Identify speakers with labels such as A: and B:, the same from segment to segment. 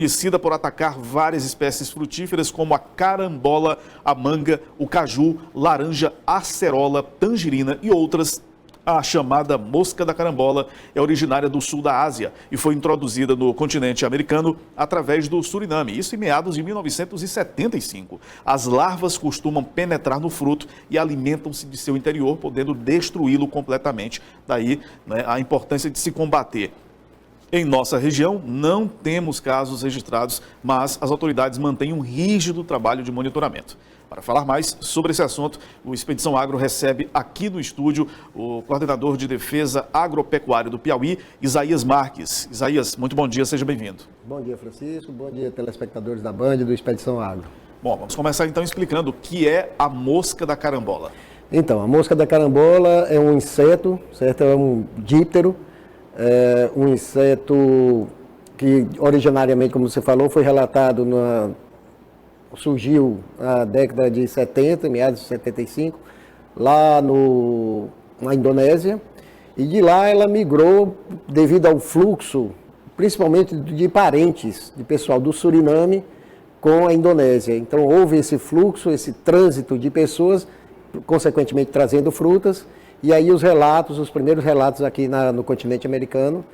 A: Conhecida por atacar várias espécies frutíferas como a carambola, a manga, o caju, laranja, acerola, tangerina e outras. A chamada mosca da carambola é originária do sul da Ásia e foi introduzida no continente americano através do Suriname, isso em meados de 1975. As larvas costumam penetrar no fruto e alimentam-se de seu interior, podendo destruí-lo completamente. Daí, a importância de se combater. Em nossa região, não temos casos registrados, mas as autoridades mantêm um rígido trabalho de monitoramento. Para falar mais sobre esse assunto, o Expedição Agro recebe aqui no estúdio o coordenador de defesa agropecuária do Piauí, Isaías Marques. Isaías, muito bom dia, seja bem-vindo.
B: Bom dia, Francisco. Bom dia, telespectadores da Band e do Expedição Agro.
A: Bom, vamos começar então explicando o que é a mosca da carambola.
B: Então, a mosca da carambola é um inseto, certo? É um díptero. É um inseto que originariamente, como você falou, foi relatado, surgiu na década de 70, meados de 75, lá na Indonésia, e de lá ela migrou devido ao fluxo, principalmente de parentes, de pessoal do Suriname com a Indonésia. Então houve esse fluxo, esse trânsito de pessoas, consequentemente trazendo frutas. E aí os primeiros relatos aqui no continente americano,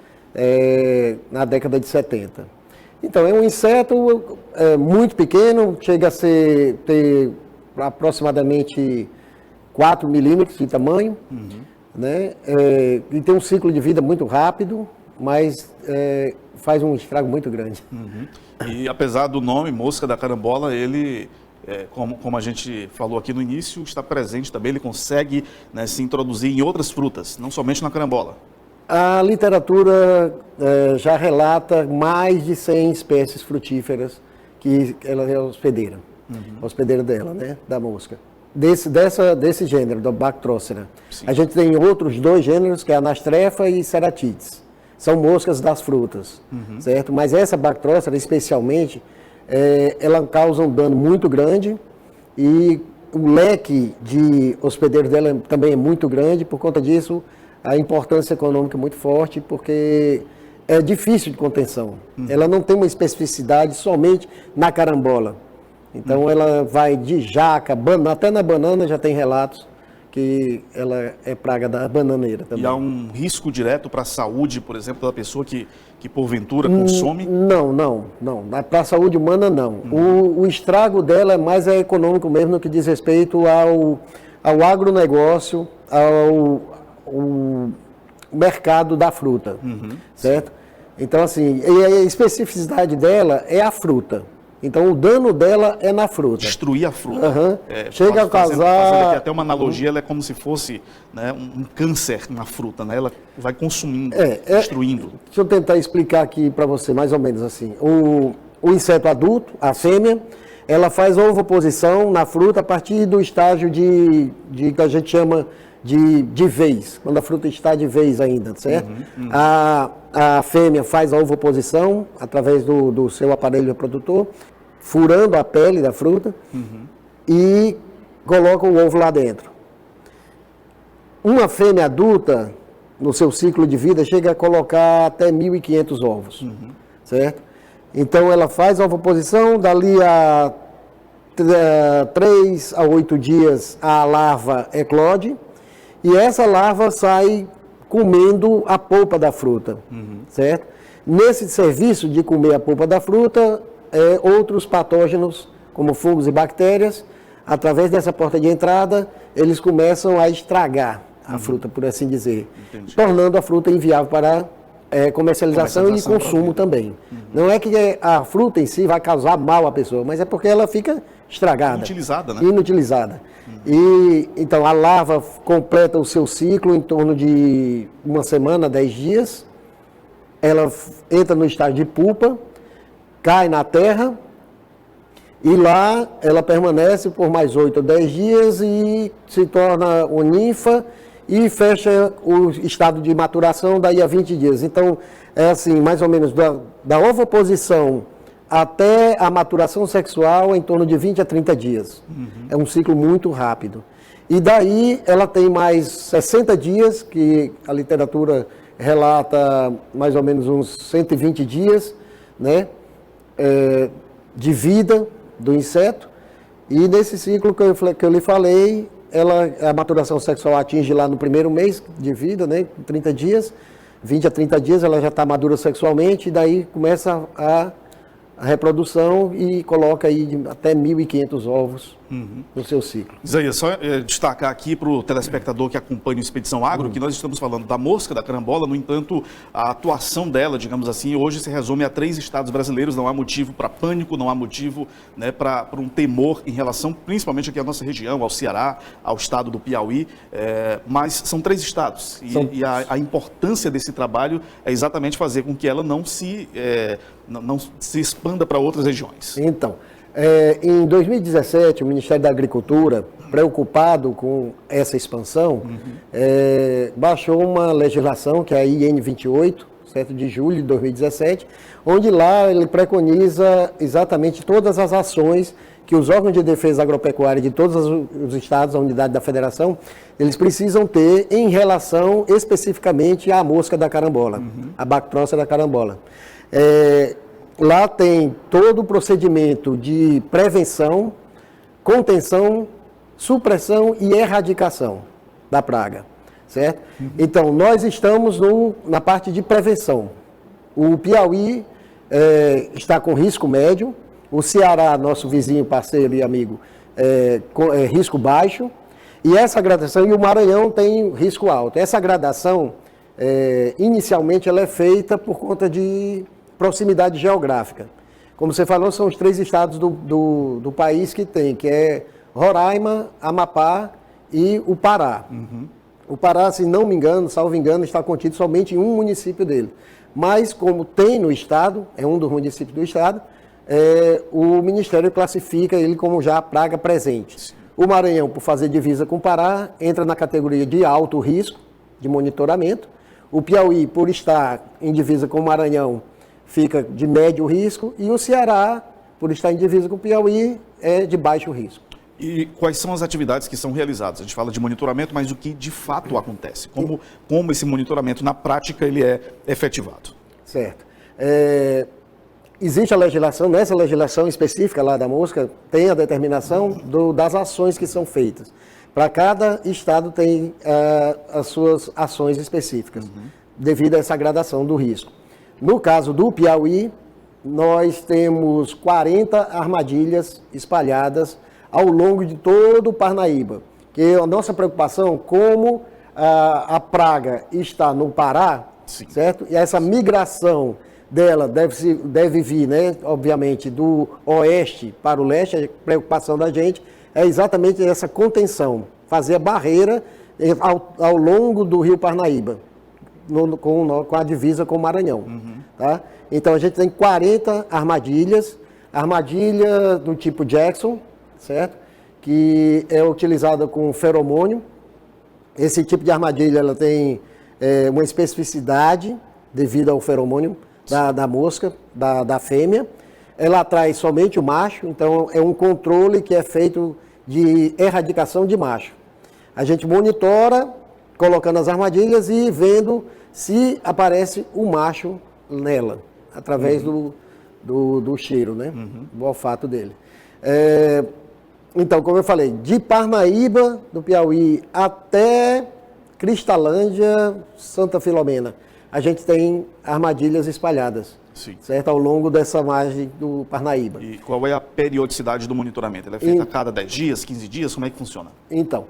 B: na década de 70. Então, é um inseto muito pequeno, chega a ter aproximadamente 4 milímetros de tamanho, né? E tem um ciclo de vida muito rápido, mas faz um estrago muito grande.
A: E apesar do nome, mosca da carambola, ele... como a gente falou aqui no início, está presente também, ele consegue, se introduzir em outras frutas, não somente na carambola.
B: A literatura já relata mais de 100 espécies frutíferas que ela é hospedeira, a hospedeira dela, né, da mosca. Desse gênero, da Bactrócera. A gente tem outros 2 gêneros, que é a Anastrefa e Ceratides. São moscas das frutas, certo? Mas essa Bactrócera, especialmente, ela causa um dano muito grande e o leque de hospedeiros dela também é muito grande. Por conta disso, a importância econômica é muito forte, porque é difícil de contenção. Ela não tem uma especificidade somente na carambola. Então ela vai de jaca, banana, até na banana já tem relatos que ela é praga da bananeira também.
A: E há um risco direto para a saúde, por exemplo, da pessoa que porventura consome?
B: Não. Para a saúde humana, não. O estrago dela é mais econômico mesmo, no que diz respeito ao agronegócio, ao mercado da fruta, certo? Então, assim, a especificidade dela é a fruta. Então, o dano dela é na fruta.
A: Destruir a fruta.
B: Chega a causar...
A: Fazendo aqui até uma analogia, ela é como se fosse, um câncer na fruta, né? Ela vai consumindo, destruindo.
B: Deixa eu tentar explicar aqui para você, mais ou menos assim. O inseto adulto, a fêmea, ela faz ovoposição na fruta a partir do estágio que a gente chama de vez, quando a fruta está de vez ainda, certo? A fêmea faz a ovoposição através do seu aparelho reprodutor, furando a pele da fruta e coloca o ovo lá dentro. Uma fêmea adulta, no seu ciclo de vida, chega a colocar até 1.500 ovos, certo? Então ela faz a ovoposição, dali a 3 a 8 dias a larva eclode, e essa larva sai comendo a polpa da fruta, certo? Nesse serviço de comer a polpa da fruta, outros patógenos, como fungos e bactérias, através dessa porta de entrada, eles começam a estragar a fruta, por assim dizer, tornando a fruta inviável para comercialização e consumo também. Não é que a fruta em si vai causar mal à pessoa, mas é porque ela fica estragada.
A: Inutilizada, né?
B: Inutilizada. E, então, a larva completa o seu ciclo em torno de 1 semana, 10 dias. Ela entra no estágio de pupa, cai na terra, e lá ela permanece por mais 8 ou 10 dias e se torna uma ninfa e fecha o estado de maturação daí a 20 dias. Então, é assim, mais ou menos da ovoposição até a maturação sexual em torno de 20 a 30 dias. É um ciclo muito rápido. E daí ela tem mais 60 dias, que a literatura relata mais ou menos uns 120 dias, né? de vida do inseto, e nesse ciclo que eu lhe falei, a maturação sexual atinge lá no primeiro mês de vida, né, 30 dias, 20 a 30 dias ela já está madura sexualmente, e daí começa a reprodução e coloca aí até 1.500 ovos no seu ciclo.
A: Isaías, só destacar aqui para o telespectador que acompanha o Expedição Agro, que nós estamos falando da mosca da carambola, no entanto, a atuação dela, digamos assim, hoje se resume a 3 estados brasileiros, não há motivo para pânico, não há motivo, né, para um temor em relação, principalmente aqui à nossa região, ao Ceará, ao estado do Piauí, mas são 3 estados, e a importância desse trabalho é exatamente fazer com que ela não se expanda para outras regiões.
B: Então, em 2017, o Ministério da Agricultura, preocupado com essa expansão, baixou uma legislação, que é a IN 28, 7 de julho de 2017, onde lá ele preconiza exatamente todas as ações que os órgãos de defesa agropecuária de todos os estados, a unidade da federação, eles precisam ter em relação especificamente à mosca da carambola, a Bactrócia da carambola. Lá tem todo o procedimento de prevenção, contenção, supressão e erradicação da praga, certo? Então, nós estamos na parte de prevenção. O Piauí está com risco médio, o Ceará, nosso vizinho, parceiro e amigo, com risco baixo, e essa gradação, e o Maranhão tem risco alto. Essa gradação, inicialmente, ela é feita por conta de proximidade geográfica. Como você falou, são os 3 estados do país que tem, que é Roraima, Amapá e o Pará. O Pará, se não me engano, salvo engano, está contido somente em um município dele. Mas, como tem no estado, é um dos municípios do estado, o Ministério classifica ele como já praga presente. O Maranhão, por fazer divisa com o Pará, entra na categoria de alto risco, de monitoramento. O Piauí, por estar em divisa com o Maranhão, fica de médio risco, e o Ceará, por estar em divisa com o Piauí, é de baixo risco.
A: E quais são as atividades que são realizadas? A gente fala de monitoramento, mas o que de fato acontece? Como esse monitoramento, na prática, ele é efetivado?
B: Certo. Existe a legislação, nessa legislação específica lá da mosca, tem a determinação das ações que são feitas. Para cada estado tem as suas ações específicas, devido a essa gradação do risco. No caso do Piauí, nós temos 40 armadilhas espalhadas ao longo de todo o Parnaíba. Que a nossa preocupação, como a praga está no Pará, certo? E essa migração dela deve vir, né, obviamente, do oeste para o leste, a preocupação da gente é exatamente essa contenção, fazer a barreira ao longo do rio Parnaíba. Com a divisa com o Maranhão. Tá? Então a gente tem 40 armadilhas, armadilha do tipo Jackson, certo? Que é utilizada com feromônio. Esse tipo de armadilha ela tem uma especificidade devido ao feromônio da mosca, da fêmea. Ela atrai somente o macho, então é um controle que é feito de erradicação de macho. A gente monitora colocando as armadilhas e vendo se aparece o macho nela, através do cheiro, né? Do olfato dele. Então, como eu falei, de Parnaíba, do Piauí, até Cristalândia, Santa Filomena, a gente tem armadilhas espalhadas, certo? Ao longo dessa margem do Parnaíba.
A: E qual é a periodicidade do monitoramento? Ela é feita a cada 10 dias, 15 dias? Como é que funciona?
B: Então,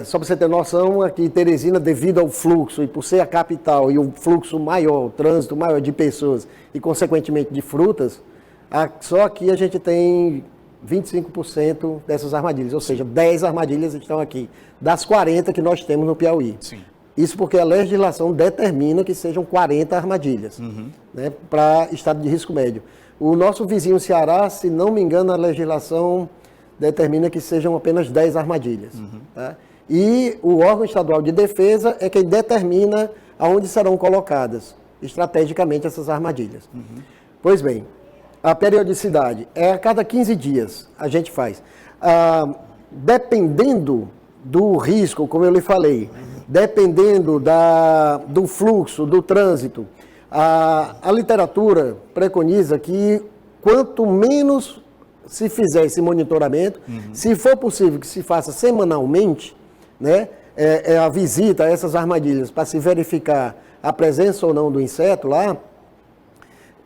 B: só para você ter noção, aqui Teresina, devido ao fluxo e por ser a capital e o fluxo maior, o trânsito maior de pessoas e, consequentemente, de frutas, só aqui a gente tem 25% dessas armadilhas, ou seja, 10 armadilhas estão aqui, das 40 que nós temos no Piauí.
A: Sim.
B: Isso porque a legislação determina que sejam 40 armadilhas, né, para estado de risco médio. O nosso vizinho Ceará, se não me engano, a legislação determina que sejam apenas 10 armadilhas. Tá? E o órgão estadual de defesa é quem determina aonde serão colocadas estrategicamente essas armadilhas. Pois bem, a periodicidade é a cada 15 dias a gente faz. Dependendo do risco, como eu lhe falei, dependendo do fluxo, do trânsito, a literatura preconiza que quanto menos se fizer esse monitoramento, se for possível que se faça semanalmente, né, a visita a essas armadilhas para se verificar a presença ou não do inseto lá,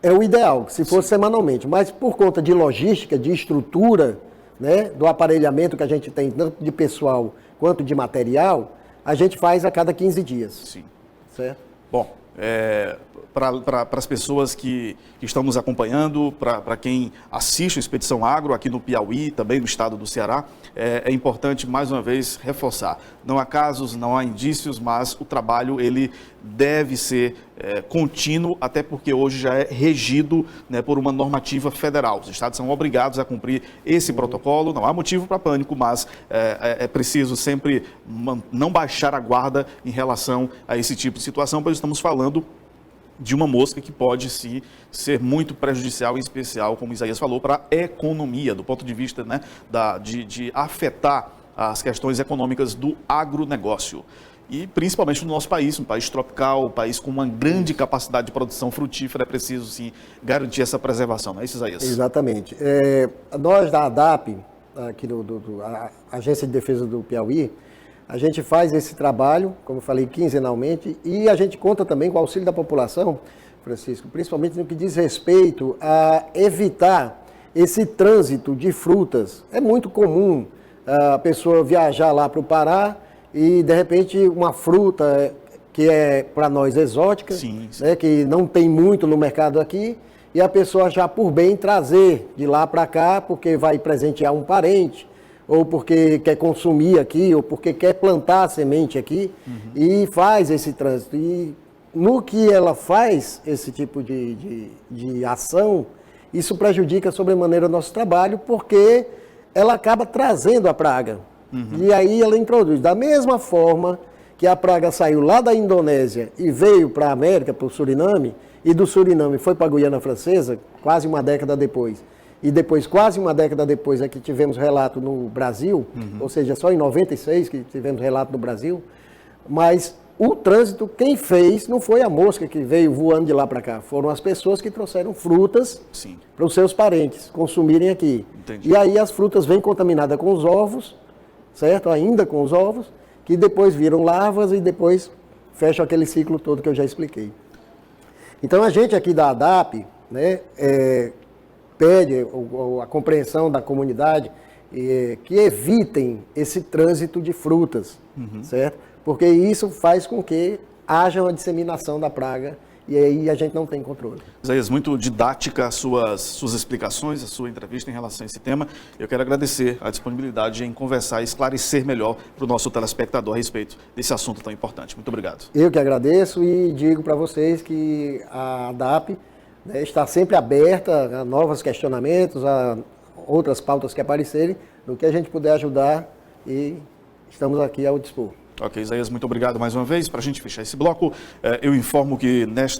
B: é o ideal, se fosse semanalmente. Mas por conta de logística, de estrutura, né, do aparelhamento que a gente tem, tanto de pessoal quanto de material, a gente faz a cada 15 dias.
A: Sim.
B: Certo?
A: Bom, para as pessoas que estão nos acompanhando, para quem assiste a Expedição Agro aqui no Piauí, também no estado do Ceará, é importante mais uma vez reforçar. Não há casos, não há indícios, mas o trabalho ele deve ser contínuo, até porque hoje já é regido, né, por uma normativa federal. Os estados são obrigados a cumprir esse protocolo, não há motivo para pânico, mas é preciso sempre não baixar a guarda em relação a esse tipo de situação, pois estamos falando de uma mosca que pode sim ser muito prejudicial, em especial, como Isaías falou, para a economia, do ponto de vista, né, de afetar as questões econômicas do agronegócio. E principalmente no nosso país, um país tropical, um país com uma grande capacidade de produção frutífera, é preciso sim garantir essa preservação, não é isso, Isaías?
B: Exatamente. Nós da ADAP, aqui a Agência de Defesa do Piauí, a gente faz esse trabalho, como eu falei, quinzenalmente, e a gente conta também com o auxílio da população, Francisco, principalmente no que diz respeito a evitar esse trânsito de frutas. É muito comum a pessoa viajar lá para o Pará e, de repente, uma fruta que é para nós exótica,
A: sim.
B: Né, que não tem muito no mercado aqui, e a pessoa já por bem trazer de lá para cá, porque vai presentear um parente, ou porque quer consumir aqui, ou porque quer plantar a semente aqui, e faz esse trânsito. E no que ela faz esse tipo de ação, isso prejudica sobremaneira o nosso trabalho, porque ela acaba trazendo a praga. E aí ela introduz. Da mesma forma que a praga saiu lá da Indonésia e veio para a América, para o Suriname, e do Suriname foi para a Guiana Francesa, quase uma década depois. E depois, quase uma década depois, é que tivemos relato no Brasil, ou seja, só em 96 que tivemos relato no Brasil, mas o trânsito, quem fez, não foi a mosca que veio voando de lá para cá, foram as pessoas que trouxeram frutas para os seus parentes consumirem aqui.
A: Entendi.
B: E aí as frutas vêm contaminadas com os ovos, certo? Ainda com os ovos, que depois viram larvas e depois fecham aquele ciclo todo que eu já expliquei. Então a gente aqui da ADAP, né, pede a compreensão da comunidade que evitem esse trânsito de frutas, certo? Porque isso faz com que haja uma disseminação da praga e aí a gente não tem controle.
A: Isaías, muito didática as suas explicações, a sua entrevista em relação a esse tema. Eu quero agradecer a disponibilidade em conversar e esclarecer melhor para o nosso telespectador a respeito desse assunto tão importante. Muito obrigado.
B: Eu que agradeço e digo para vocês que a ADAP, né, está sempre aberta a novos questionamentos, a outras pautas que aparecerem, no que a gente puder ajudar, e estamos aqui ao dispor.
A: Ok, Isaías, muito obrigado mais uma vez. Para a gente fechar esse bloco, eu informo que nesta